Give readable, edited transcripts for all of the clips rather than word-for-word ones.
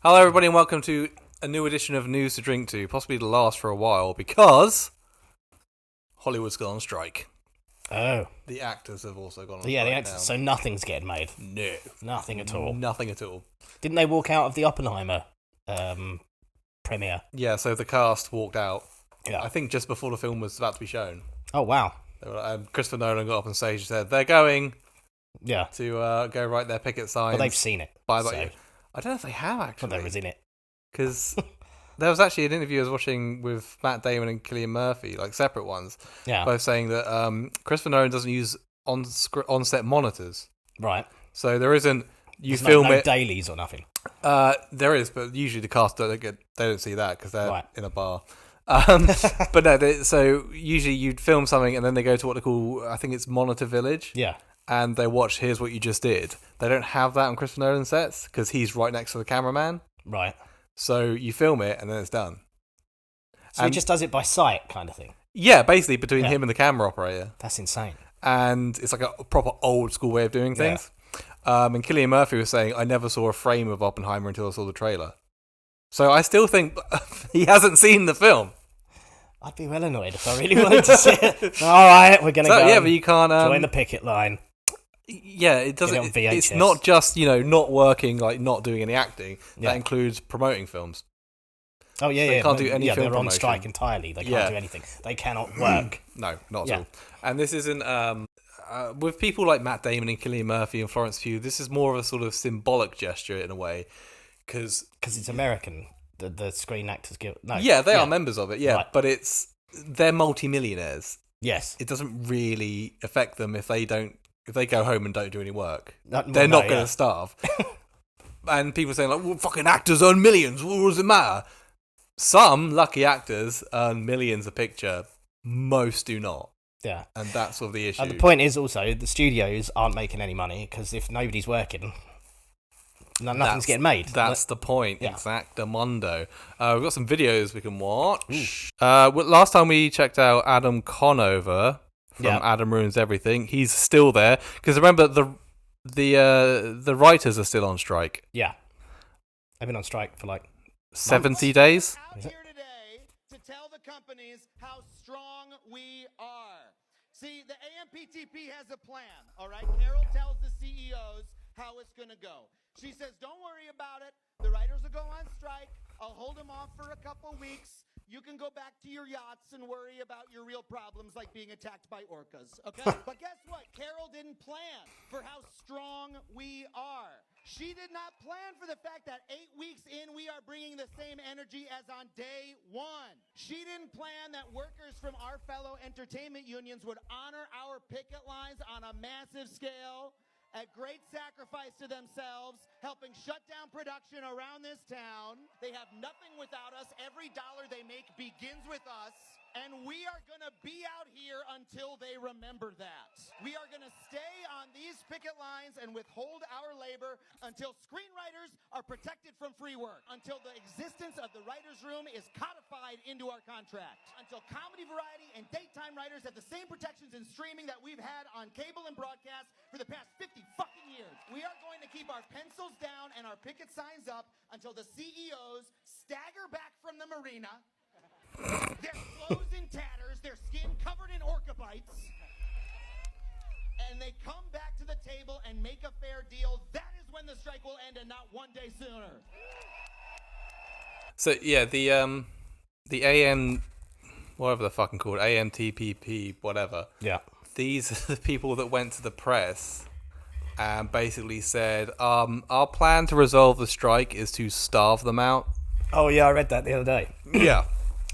Hello, everybody, and welcome to a new edition of News to Drink To, possibly the last for a while, because Hollywood's gone on strike. Oh. The actors have also gone on strike. Yeah, the actors. So nothing's getting made. No. Nothing at all. Nothing at all. Didn't they walk out of the Oppenheimer premiere? Yeah, so the cast walked out, Yeah. I think just before the film was about to be shown. Oh, wow. Christopher Nolan got up on stage and said, they're going Yeah. to go write their picket signs. Well, they've seen it. I don't know if they have, actually. Well, they was in it. Because there was actually an interview I was watching with Matt Damon and Cillian Murphy, like separate ones, both saying that Christopher Nolan doesn't use on-set monitors. Right. So there isn't... There's film no it... dailies or nothing. There is, but usually the cast don't see that because they're in a bar. But no, so usually you'd film something and then they go to what they call, I think it's Monitor Village. Yeah. And they watch, here's what you just did. They don't have that on Christopher Nolan sets because he's right next to the cameraman. Right. So you film it and then it's done. So he just does it by sight kind of thing? Yeah, basically between him and the camera operator. That's insane. And it's like a proper old school way of doing things. Yeah. And Cillian Murphy was saying, I never saw a frame of Oppenheimer until I saw the trailer. So I still think he hasn't seen the film. I'd be well annoyed if I really wanted to see it. All right, we're going to go. Yeah, but you can't... join the picket line. Yeah, it doesn't. It's not just, not working, like not doing any acting. That includes promoting films. Oh yeah, so they can't do any film they're promotion. On strike entirely. They can't do anything. They cannot work. No, not at all. And this isn't with people like Matt Damon and Cillian Murphy and Florence Pugh. This is more of a sort of symbolic gesture in a way, because it's American. The Screen Actors Guild. No, they are members of it. Yeah, right. But they're multi-millionaires. Yes, it doesn't really affect them if they go home and don't do any work. They're not going to starve. And people saying like, well, fucking actors earn millions. What does it matter? Some lucky actors earn millions a picture. Most do not. Yeah. And that's sort of the issue. And the point is also, the studios aren't making any money because if nobody's working, nothing's getting made. That's the point. Yeah. Exactamundo. We've got some videos we can watch. Last time we checked out Adam Conover from Adam Ruins Everything. He's still there. Because remember, the writers are still on strike. Yeah. They've been on strike for like 70 days. Out here today to tell the companies how strong we are. See, the AMPTP has a plan, all right? Carol tells the CEOs how it's going to go. She says, don't worry about it. The writers will go on strike. I'll hold them off for a couple weeks. You can go back to your yachts and worry about your real problems like being attacked by orcas, okay? But guess what? Carol didn't plan for how strong we are. She did not plan for the fact that 8 weeks in, we are bringing the same energy as on day one. She didn't plan that workers from our fellow entertainment unions would honor our picket lines on a massive scale at great sacrifice to themselves, helping shut down production around this town. They have nothing without us. Every dollar they make begins with us. And we are going to be out here until they remember that. We are going to stay on these picket lines and withhold our labor until screenwriters are protected from free work, until the existence of the writer's room is codified into our contract, until comedy, variety, and daytime writers have the same protections in streaming that we've had on cable and broadcast for the past 50 fucking years. We are going to keep our pencils down and our picket signs up until the CEOs stagger back from the marina, their clothes in tatters, their skin covered in orca bites, and they come back to the table and make a fair deal. That is when the strike will end, and not one day sooner. So yeah, the AM, whatever the fucking called, AMTPP, whatever. Yeah. These are the people that went to the press and basically said, our plan to resolve the strike is to starve them out. Oh yeah, I read that the other day. Yeah.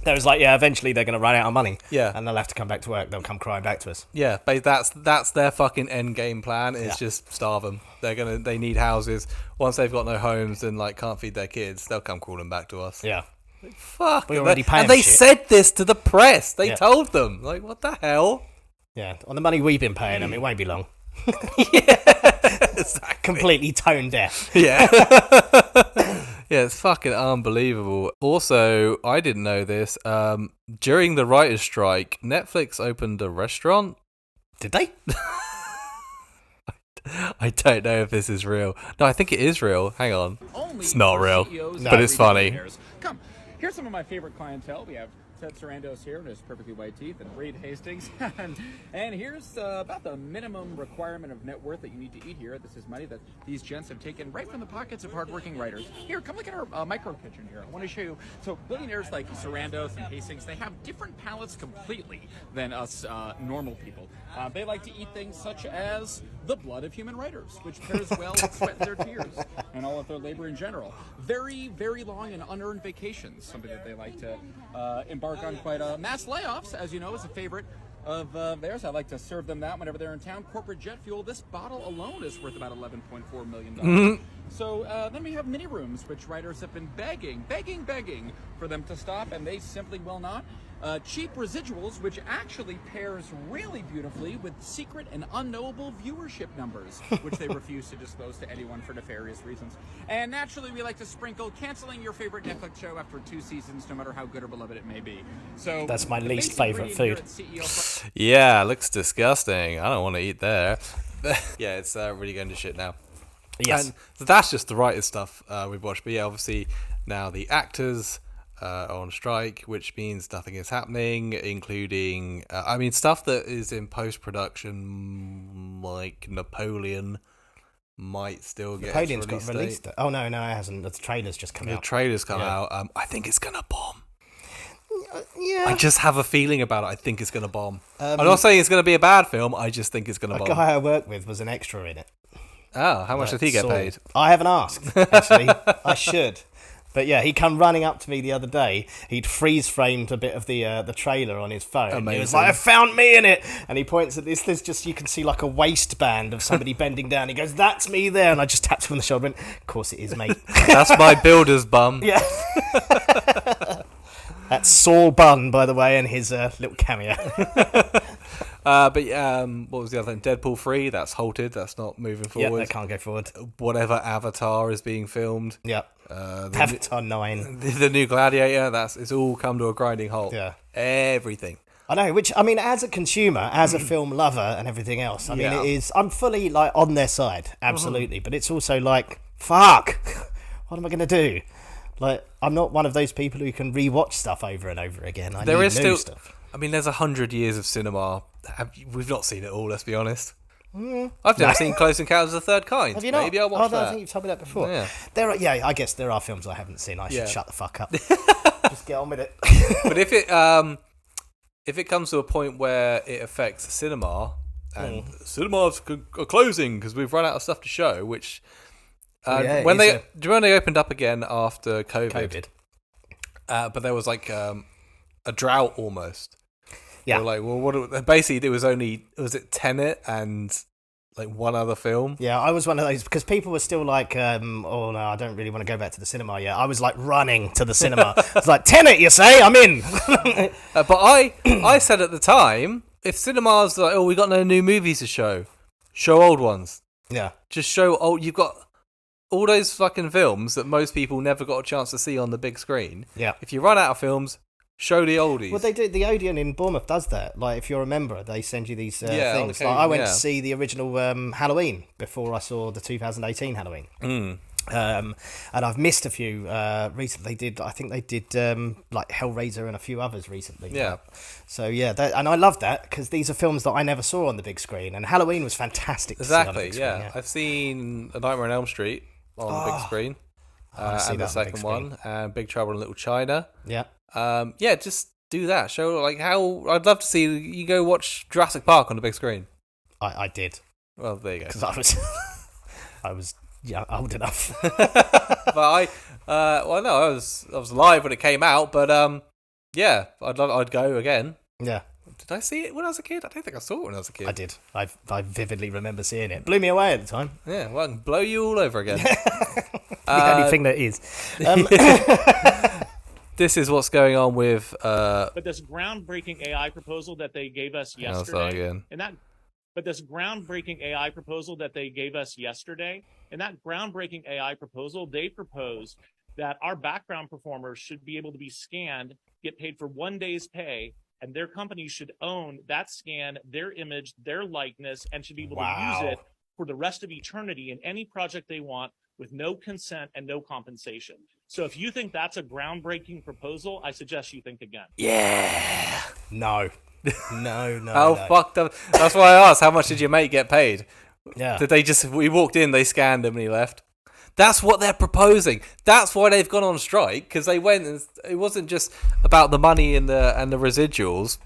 There was like, eventually they're going to run out of money. Yeah. And they'll have to come back to work. They'll come crying back to us. Yeah, but that's their fucking end game plan, is just starve them. They need houses. Once they've got no homes and like can't feed their kids, they'll come crawling back to us. Yeah. Like, fuck. We already pay and they shit. said this to the press. They told them. Like, what the hell? Yeah. On the money we've been paying them, it won't be long. Exactly. Completely tone deaf. Yeah. Yeah, it's fucking unbelievable. Also, I didn't know this. During the writer's strike, Netflix opened a restaurant. Did they? I don't know if this is real. No, I think it is real. Hang on. It's not real, but it's funny. Come, here's some of my favorite clientele. We have Ted Sarandos here and his perfectly white teeth, and Reed Hastings. and here's about the minimum requirement of net worth that you need to eat here. This is money that these gents have taken right from the pockets of hardworking writers. Here, come look at our micro kitchen here. I want to show you. So billionaires like Sarandos and Hastings, they have different palates completely than us normal people. They like to eat things such as the blood of human writers, which pairs well with sweat and their tears and all of their labor in general. Very, very long and unearned vacations, something that they like to embark on quite mass layoffs, as you know, is a favorite of theirs. I like to serve them that whenever they're in town. Corporate jet fuel, this bottle alone is worth about $11.4 million. So then we have mini rooms, which writers have been begging for them to stop, and they simply will not. Cheap residuals, which actually pairs really beautifully with secret and unknowable viewership numbers, which they refuse to disclose to anyone for nefarious reasons. And naturally, we like to sprinkle canceling your favorite Netflix show after 2 seasons, no matter how good or beloved it may be. So that's my least favorite food. Yeah, looks disgusting. I don't want to eat there. Yeah, it's really going to shit now. Yes. And so that's just the writer stuff we've watched. But yeah, obviously now the actors are on strike, which means nothing is happening, including, stuff that is in post-production, like Napoleon, might still get Napoleon's got released. Oh, no, it hasn't. The trailer's just come out. The trailer's come out. I think it's going to bomb. Yeah. I just have a feeling about it. I think it's going to bomb. I'm not saying it's going to be a bad film. I just think it's going to bomb. A guy I work with was an extra in it. Oh, how much did he get paid? I haven't asked, actually. I should. But yeah, he come running up to me the other day. He'd freeze framed a bit of the trailer on his phone. Amazing. He was like, "I found me in it," and he points at this. There's just, you can see like a waistband of somebody bending down. He goes, "That's me there," and I just tapped him on the shoulder. And went, "Of course it is, mate." That's my builder's bum. Yeah. That's Saul Bunn, by the way, and his little cameo. What was the other thing? Deadpool 3, that's halted. That's not moving forward. Yeah, they can't go forward. Whatever Avatar is being filmed. Yep. Avatar 9. The new Gladiator, it's all come to a grinding halt. Yeah. Everything. I know, which, I mean, as a consumer, as a film lover and everything else, I mean, it is, I'm fully, like, on their side, absolutely. But it's also like, fuck, what am I going to do? Like, I'm not one of those people who can rewatch stuff over and over again. There is new still stuff. I mean, there's 100 years of cinema. We've not seen it all, let's be honest. I've never seen Close Encounters of the Third Kind. Have you not? Maybe I'll watch that. I think you've told me that before. Yeah. I guess there are films I haven't seen. I should shut the fuck up. Just get on with it. But if it comes to a point where it affects cinema, and cinemas are closing because we've run out of stuff to show, which... do you remember when they opened up again after COVID? But there was like a drought almost. Yeah. They were like, well, basically, was it Tenet and like one other film? Yeah, I was one of those, because people were still like, oh no, I don't really want to go back to the cinema yet. I was like running to the cinema. It's like, Tenet, you say? I'm in. But I said at the time, if cinemas are like, we got no new movies to show old ones. Yeah. Just show old. You've got all those fucking films that most people never got a chance to see on the big screen. Yeah. If you run out of films, show the oldies. Well, they do. The Odeon in Bournemouth does that. Like, if you're a member, they send you these things. Okay, like, I went to see the original Halloween before I saw the 2018 Halloween. And I've missed a few recently. I think they did like Hellraiser and a few others recently. Yeah. So yeah, and I love that, because these are films that I never saw on the big screen, and Halloween was fantastic. Exactly. To see on the big screen, yeah. I've seen A Nightmare on Elm Street on the big screen, and the second one, and Big Trouble in Little China. Yeah. Just do that. Show like how I'd love to see you go watch Jurassic Park on the big screen. I did. Well, there you go. Because I was old enough. But I was alive when it came out. But I'd go again. Yeah. Did I see it when I was a kid? I don't think I saw it when I was a kid. I did. I vividly remember seeing it. Blew me away at the time. Yeah, well, I can blow you all over again. The only thing that is. This is what's going on with. But this groundbreaking AI proposal that they gave us yesterday, But this groundbreaking AI proposal that they gave us yesterday, in that groundbreaking AI proposal, they proposed that our background performers should be able to be scanned, get paid for 1 day's pay, and their company should own that scan, their image, their likeness, and should be able to use it for the rest of eternity in any project they want with no consent and no compensation. So if you think that's a groundbreaking proposal, I suggest you think again. Yeah. No. How fucked up. That's why I asked, how much did your mate get paid? Yeah. Did they just, we walked in, they scanned him and he left? That's what they're proposing. That's why they've gone on strike, because they went and it wasn't just about the money and the residuals.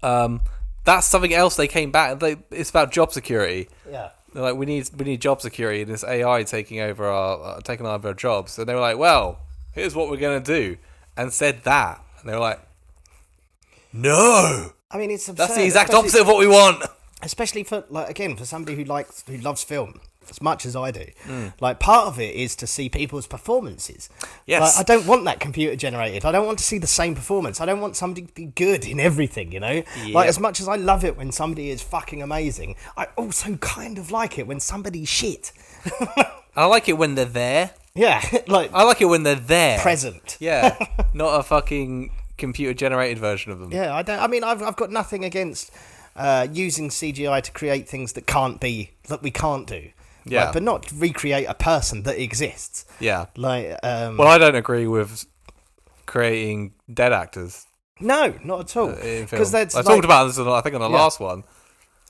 That's something else they came back. It's about job security. Yeah. They're like, we need job security, and this AI taking over our jobs. And they were like, well, here's what we're gonna do, and said that. And they were like, no. I mean, it's absurd. That's the exact opposite of what we want. Especially for for somebody who loves film as much as I do. Like, part of it is to see people's performances. Yes. Like, I don't want that computer generated. I don't want to see the same performance. I don't want somebody to be good in everything, you know? Yeah. Like, as much as I love it when somebody is fucking amazing, I also kind of like it when somebody's shit. I like it when they're there. Yeah, like, I like it when they're there. present. Yeah. Not a fucking computer generated version of them. Yeah, I've got nothing against using CGI to create things that we can't do. Yeah. Like, but not recreate a person that exists. Yeah. Like, well, I don't agree with creating dead actors. No, not at all. Because I talked about this, I think, on the last one.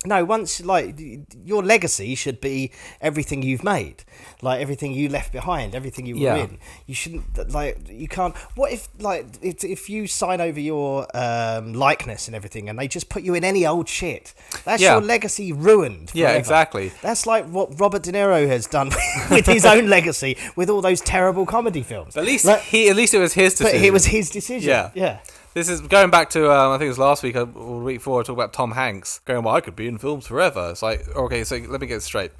No, once, like, your legacy should be everything you've made, like everything you left behind, everything you were in. You shouldn't, like, you can't. What if, like, if you sign over your likeness and everything, and they just put you in any old shit? That's your legacy ruined. Forever. Yeah, exactly. That's like what Robert De Niro has done with his own legacy, with all those terrible comedy films. At least it was his decision. But it was his decision. Yeah. Yeah. This is going back to, I think it was last week or the week before, I talked about Tom Hanks going, well, I could be in films forever. It's like, okay, so let me get it straight.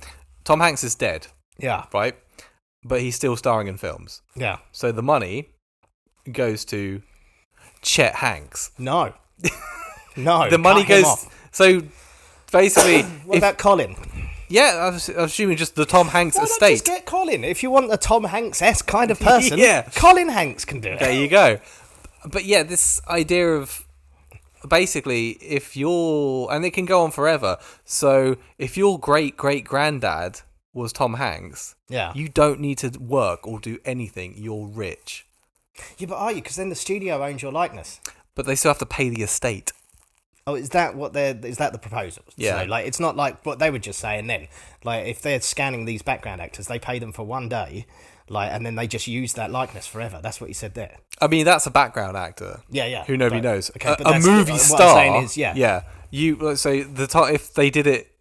Tom Hanks is dead. Yeah. Right? But he's still starring in films. Yeah. So the money goes to Chet Hanks. No. No. The money goes... So basically... What about Colin? Yeah, I was assuming just the Tom Hanks Why estate. Not just get Colin? If you want a Tom Hanks-esque kind of person, Colin Hanks can do it. There you go. But yeah, this idea of basically if you're, and it can go on forever. So if your great granddad was Tom Hanks, you don't need to work or do anything. You're rich. Yeah, but are you? Because then the studio owns your likeness. But they still have to pay the estate. Oh, is that the proposal? Yeah. So, like, it's not like what they were just saying then. Like, if they're scanning these background actors, they pay them for one day. Like, and then they just use that likeness forever. That's what you said there. I mean, that's a background actor. Yeah. Who nobody knows. Okay, but a movie star. What I'm saying is, Yeah. You, let's say, if they did it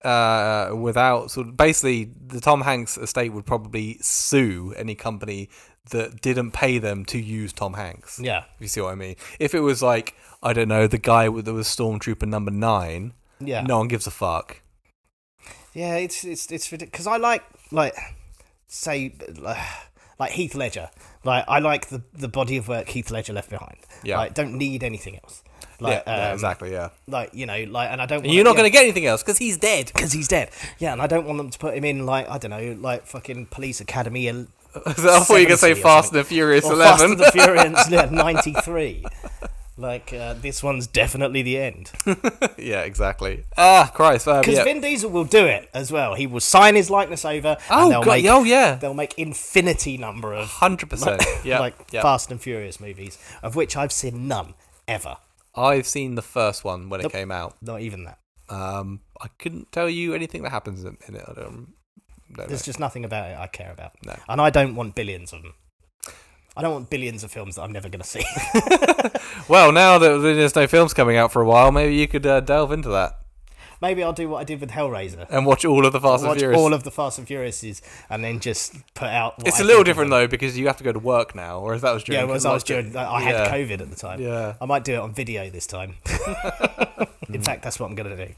without, sort of, basically, the Tom Hanks estate would probably sue any company that didn't pay them to use Tom Hanks. Yeah. You see what I mean? If it was like, I don't know, the guy that was Stormtrooper number 9, no one gives a fuck. Yeah, it's ridiculous. Because I like say, like Heath Ledger. Like, I like the body of work Heath Ledger left behind. Yeah. Like, don't need anything else. Like, yeah, exactly, yeah. Like, you know, like, and I don't... You're not going to get anything else, because he's dead. Yeah, and I don't want them to put him in, like, I don't know, like, fucking Police Academy... I thought you were going to say Fast and the Furious 11. Fast and the Furious 93. Like, this one's definitely the end. Yeah, exactly. Ah, Christ. Because Vin Diesel will do it as well. He will sign his likeness over. They'll make infinity number of 100%. Fast and Furious movies, of which I've seen none ever. I've seen the first one when it came out. Not even that. I couldn't tell you anything that happens in it. There's just nothing about it I care about. No. And I don't want billions of them. I don't want billions of films that I'm never going to see. Well, now that there's no films coming out for a while, maybe you could delve into that. Maybe I'll do what I did with Hellraiser. And watch all of the Fast and Furious. All of the Fast and Furiouses, and then just put out... It's a little different, though, because you have to go to work now, whereas that was during... Yeah, I had COVID at the time. Yeah. I might do it on video this time. In fact, that's what I'm going to do.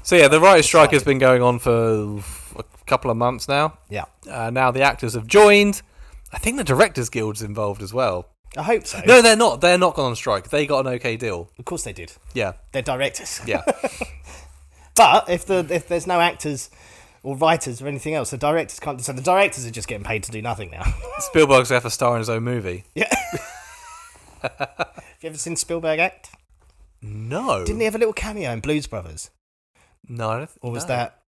So, yeah, the writer's strike has been going on for a couple of months now. Yeah. Now the actors have joined. I think the Directors Guild's involved as well. I hope so. No, they're not. They're not gone on strike. They got an okay deal. Of course they did. Yeah. They're directors. Yeah. But if there's no actors or writers or anything else, the directors can't... So the directors are just getting paid to do nothing now. Spielberg's there for star in his own movie. Yeah. Have you ever seen Spielberg act? No. Didn't he have a little cameo in Blues Brothers? No. Or was that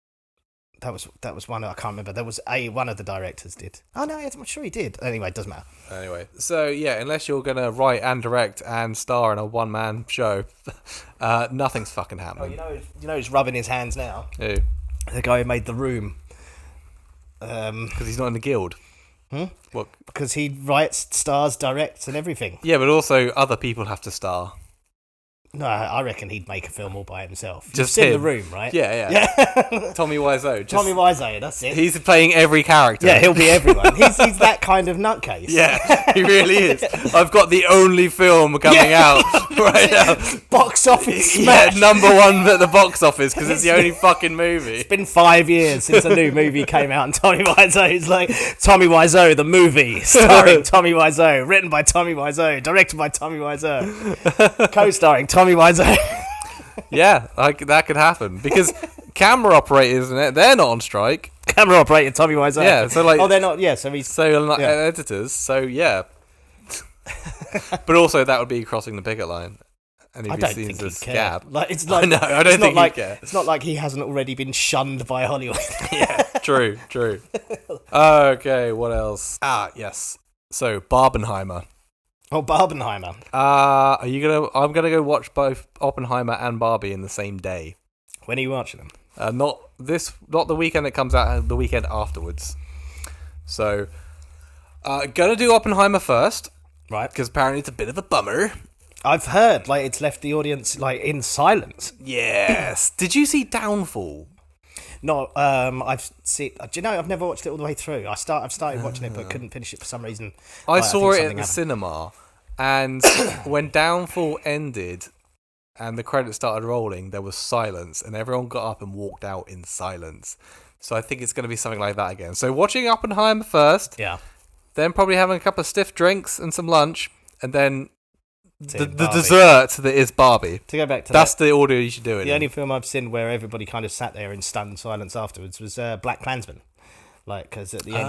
That was one. I can't remember. There was one of the directors did. Oh no, I'm sure he did. Anyway, it doesn't matter. Anyway, so yeah, unless you're gonna write and direct and star in a one-man show, nothing's fucking happening. Oh, you know who's rubbing his hands now? Who? The guy who made The Room. Because he's not in the guild. What? Because he writes, stars, directs, and everything. Yeah, but also other people have to star. No, I reckon he'd make a film all by himself. Just in him. The Room, right? Yeah. Tommy Wiseau. Tommy Wiseau, that's it. He's playing every character. Yeah, he'll be everyone. He's that kind of nutcase. Yeah, he really is. I've got the only film coming out right now. Box office smash. Yeah, number one at the box office because it's the only fucking movie. It's been 5 years since a new movie came out and Tommy Wiseau's like, Tommy Wiseau, the movie, starring Tommy Wiseau, written by Tommy Wiseau, directed by Tommy Wiseau, co-starring Tommy Wiseau. Yeah, that could happen because camera operators, they're not on strike. Camera operator Tommy Wiseau. Yeah, so like, oh, they're not. Yeah, so he's editors. So yeah, but also that would be crossing the picket line, and he'd be seen as a scab. Like it's like I know. I don't think he'd care. It's not like he hasn't already been shunned by Hollywood. Yeah, true. Okay, what else? Yes. So Barbenheimer. Oh, Barbenheimer. Are you gonna? I'm gonna go watch both Oppenheimer and Barbie in the same day. When are you watching them? Not the weekend it comes out. The weekend afterwards. So, gonna do Oppenheimer first, right? Because apparently it's a bit of a bummer. I've heard it's left the audience in silence. Yes. Did you see Downfall? No, I've seen. Do you know? I've never watched it all the way through. I've started watching it, but couldn't finish it for some reason. I saw it at the cinema, and when Downfall ended, and the credits started rolling, there was silence, and everyone got up and walked out in silence. So I think it's going to be something like that again. So watching Oppenheimer first, then probably having a couple of stiff drinks and some lunch, and then the dessert that is Barbie. To go back to that's the order you should do it. The only film I've seen where everybody kind of sat there in stunned silence afterwards was Black Klansman. Because at the end,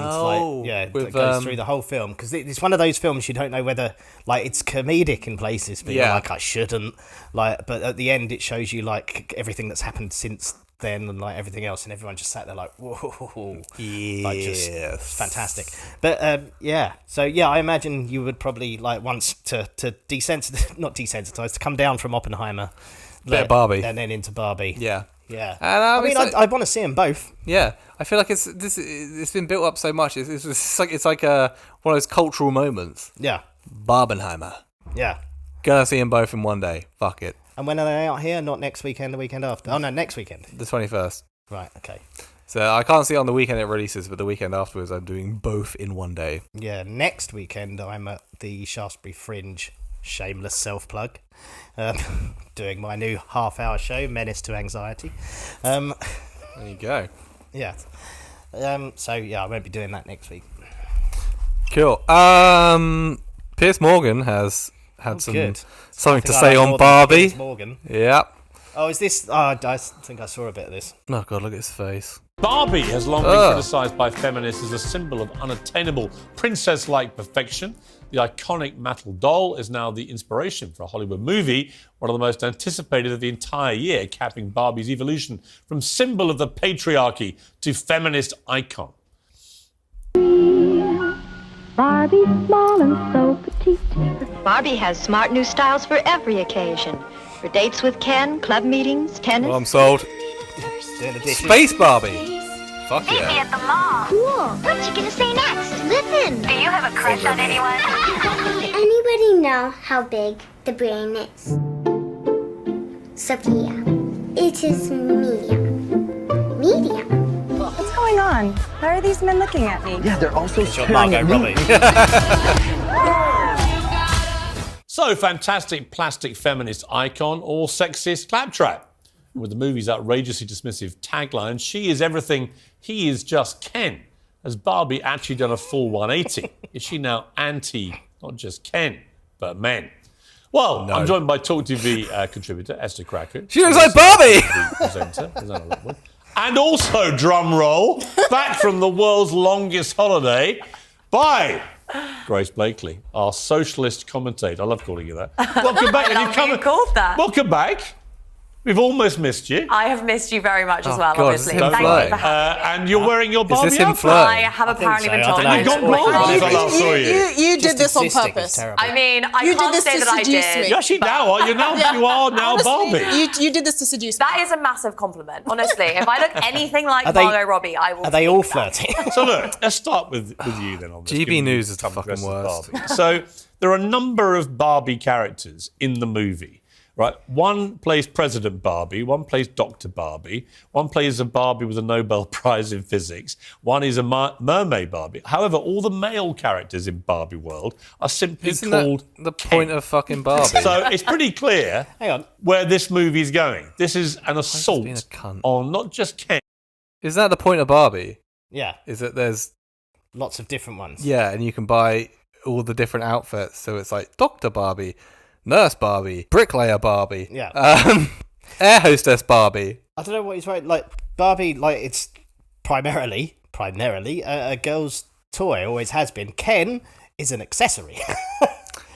it goes through the whole film. Because it's one of those films you don't know whether it's comedic in places, but you're like, I shouldn't. But at the end, it shows you everything that's happened since then and everything else, and everyone just sat there whoa, just fantastic. But so I imagine you would probably once to not desensitize, to come down from Oppenheimer, Barbie, and then into Barbie. Yeah. And I want to see them both. Yeah, I feel like it's been built up so much. It's like one of those cultural moments. Yeah, Barbenheimer. Yeah, gonna see them both in one day. Fuck it. And when are they out here? Not next weekend, the weekend after. Oh no, next weekend. The 21st. Right. Okay. So I can't see it on the weekend it releases, but the weekend afterwards, I'm doing both in one day. Yeah, next weekend I'm at the Shaftesbury Fringe. Shameless self-plug. Doing my new half-hour show, Menace to Anxiety. There you go. Yeah. So I won't be doing that next week. Cool. Piers Morgan has had something to say on Barbie. Piers Morgan. Yeah. Oh, is this? Oh, I think I saw a bit of this. Oh God, look at his face. Barbie has long been criticised by feminists as a symbol of unattainable princess-like perfection. The iconic metal doll is now the inspiration for a Hollywood movie, one of the most anticipated of the entire year, capping Barbie's evolution from symbol of the patriarchy to feminist icon. Barbie, small and so petite. Barbie has smart new styles for every occasion. For dates with Ken, club meetings, tennis. Well, I'm sold. Space Barbie. Fuck Meet me yeah. at the mall. Cool. What you gonna say next? Listen. Do you have a crush on anyone? Anybody know how big the brain is? Sophia. It is medium. Medium. What's going on? Why are these men looking at me? Yeah, they're also staring at me. So, fantastic plastic feminist icon or sexist claptrap? With the movie's outrageously dismissive tagline, she is everything, he is just Ken. Has Barbie actually done a full 180? Is she now anti, not just Ken, but men? Well, no. I'm joined by Talk TV contributor Esther Cracker. She looks like Barbie! Presenter. Is that a lot? And also, drum roll, back from the world's longest holiday, by Grace Blakely, our socialist commentator. I love calling you that. Welcome back. You've called that. Welcome back. We've almost missed you. I have missed you very much as well, God, obviously. Thank you for having me. And you're wearing your Barbie Is this him outfit. flirting? I have apparently been told. You got blonde when I last saw you. You did this on purpose. I mean, I can't say that I did. You actually now are. You are now Barbie. You did this to seduce me. That is a massive compliment, honestly. If I look anything like Margot Robbie, I will. Are they all flirting? So look, let's start with you then on this. GB News is the fucking worst. Barbie. So there are a number of Barbie characters in the movie. Right, one plays President Barbie, one plays Dr. Barbie, one plays a Barbie with a Nobel Prize in physics, one is a mermaid Barbie. However, all the male characters in Barbie world are simply called that the point of fucking Barbie? So it's pretty clear where this movie is going. This is an assault on not just Ken. Is that the point of Barbie? Yeah. Is that there's lots of different ones? Yeah, and you can buy all the different outfits. So it's like Dr. Barbie, Nurse Barbie, Bricklayer Barbie, Air Hostess Barbie. I don't know what he's right. Like Barbie, like it's primarily a girl's toy. Always has been. Ken is an accessory.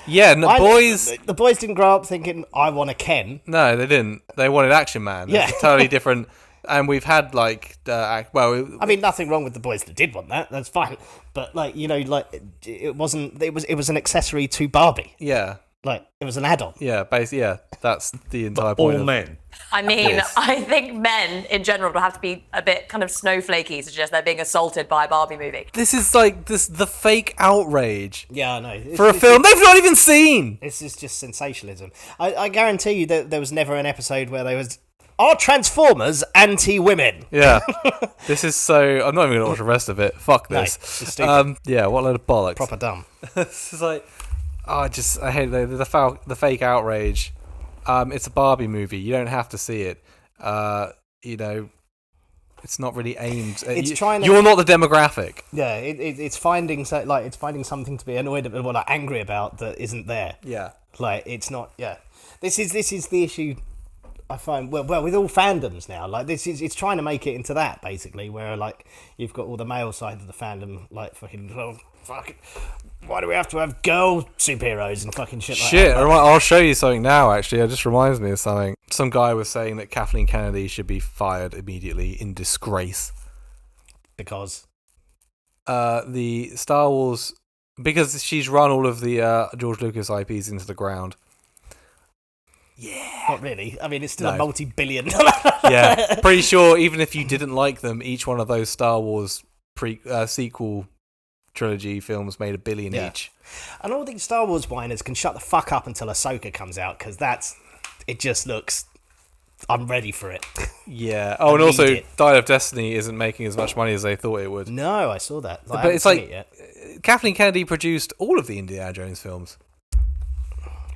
Yeah, the boys didn't grow up thinking I want a Ken. No, they didn't. They wanted Action Man. Yeah, it's totally different. And we've had like, I mean, nothing wrong with the boys that did want that. That's fine. But like, you know, like it wasn't. It was an accessory to Barbie. Yeah. Like, it was an add-on. Yeah, basically, yeah. That's the entire point. All men. I mean, I think men in general will have to be a bit kind of snowflakey to suggest they're being assaulted by a Barbie movie. This is like the fake outrage. Yeah, I know. For a film they've not even seen. This is just sensationalism. I guarantee you that there was never an episode where there was, are Transformers anti-women? Yeah. This is so... I'm not even going to watch the rest of it. Fuck this. No, it's stupid. Yeah, what a load of bollocks. Proper dumb. This is like... I hate the fake outrage. It's a Barbie movie. You don't have to see it. You know, it's not really aimed. You're not the demographic. Yeah, it's finding something to be annoyed about, like angry about that isn't there. Yeah, like it's not. Yeah, this is the issue. I find well with all fandoms now. Like it's trying to make it into that basically, where like you've got all the male side of the fandom, like fucking. Why do we have to have girl superheroes and fucking shit like that? I'll show you something now, actually. It just reminds me of something. Some guy was saying that Kathleen Kennedy should be fired immediately in disgrace. Because? The Star Wars... Because she's run all of the George Lucas IPs into the ground. Yeah. Not really. I mean, it's still a multi-billion. Yeah. Pretty sure even if you didn't like them, each one of those Star Wars sequel trilogy films made $1 billion each. And all these Star Wars whiners can shut the fuck up until Ahsoka comes out, because it just looks... I'm ready for it. Yeah. Oh, and also, Dial of Destiny isn't making as much money as they thought it would. No, I saw that. But it's like, Kathleen Kennedy produced all of the Indiana Jones films.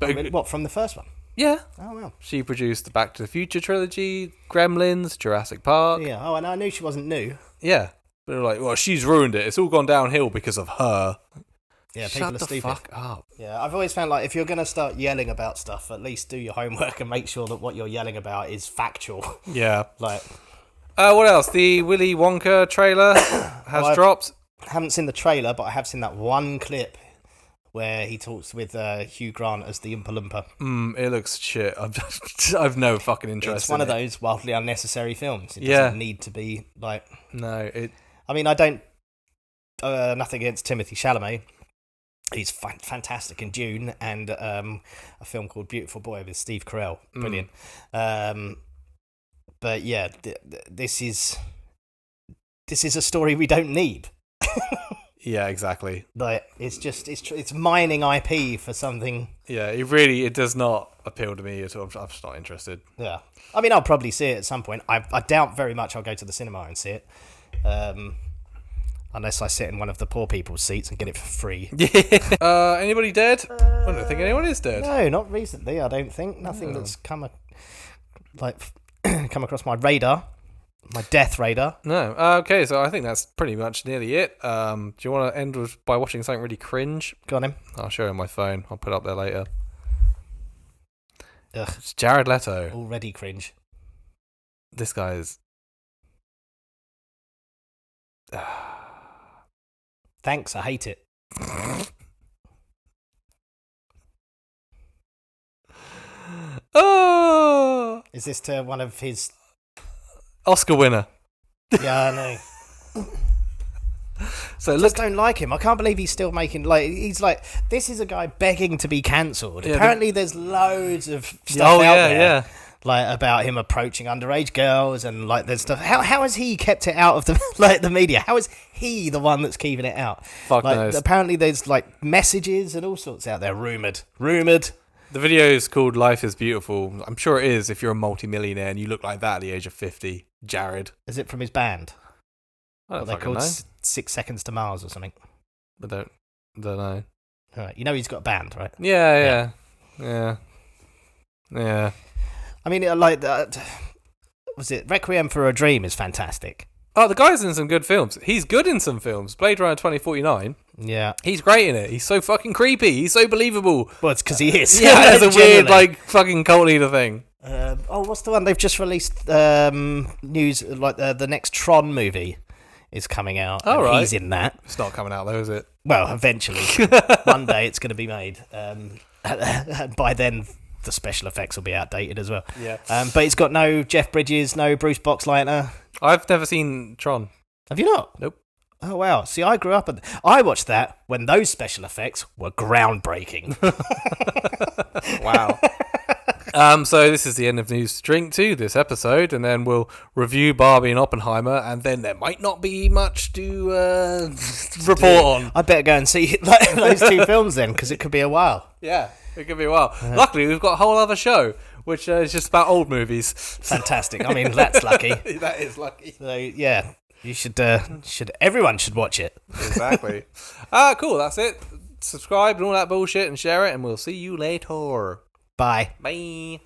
But what, from the first one? Yeah. Oh, wow. She produced the Back to the Future trilogy, Gremlins, Jurassic Park. Yeah. Oh, and I knew she wasn't new. Yeah. But they're like, well, she's ruined it. It's all gone downhill because of her. Yeah, people are stupid. Shut the fuck up. Yeah, I've always found, like, if you're going to start yelling about stuff, at least do your homework and make sure that what you're yelling about is factual. Yeah. Like... what else? The Willy Wonka trailer has dropped. I haven't seen the trailer, but I have seen that one clip where he talks with Hugh Grant as the Oompa Loompa. It looks shit. I've no fucking interest in it. It's one of those wildly unnecessary films. It doesn't need to be, like... No, I mean, I don't... nothing against Timothée Chalamet. He's fantastic in Dune, and a film called Beautiful Boy with Steve Carell. Brilliant. But yeah, this is a story we don't need. Yeah, exactly. Like it's mining IP for something. Yeah, it does not appeal to me at all. I'm just not interested. Yeah, I mean, I'll probably see it at some point. I doubt very much I'll go to the cinema and see it. Unless I sit in one of the poor people's seats and get it for free. Yeah. Anybody dead? I don't think anyone is dead. No, not recently. I don't think. Nothing that's come across my radar, my death radar. No. Okay, so I think that's pretty much nearly it. Do you want to end by watching something really cringe? Go on, then. I'll show you on my phone. I'll put it up there later. Ugh. It's Jared Leto. Already cringe. This guy is... Thanks, I hate it. Oh! Is this to one of his Oscar winner? Yeah, I know. So I just don't like him. I can't believe he's still making he's like this is a guy begging to be cancelled. Yeah, Apparently, there's loads of stuff out there, like about him approaching underage girls and like there's stuff. How has he kept it out of the media? How is he the one that's keeping it out? Fuck knows. Apparently, there's like messages and all sorts out there. Rumored. The video is called "Life is Beautiful." I'm sure it is if you're a multi-millionaire and you look like that at the age of 50, Jared. Is it from his band? I don't they're called know. 6 Seconds to Mars or something. I don't know. All right. You know he's got a band, right? Yeah. I mean, like, was it Requiem for a Dream is fantastic. Oh, the guy's in some good films. He's good in some films. Blade Runner 2049. Yeah. He's great in it. He's so fucking creepy. He's so believable. Well, it's because he is. Yeah, it's a weird, like, fucking cult leader thing. What's the one? They've just released news, like the next Tron movie is coming out. Oh, right. He's in that. It's not coming out, though, is it? Well, eventually. One day it's going to be made. And by then, the special effects will be outdated as well. Yeah. But it's got no Jeff Bridges, no Bruce Boxleitner. I've never seen Tron. Have you not? Nope. Oh, wow. See, I grew up and I watched that when those special effects were groundbreaking. Wow. So this is the end of News to Drink 2, this episode, and then we'll review Barbie and Oppenheimer, and then there might not be much to report on. I better go and see those two films then, because it could be a while. Yeah, it could be a while. Luckily, we've got a whole other show, which is just about old movies. Fantastic. I mean, that's lucky. That is lucky. So, yeah, you everyone should watch it. Exactly. Cool, that's it. Subscribe and all that bullshit and share it, and we'll see you later. Bye. Bye.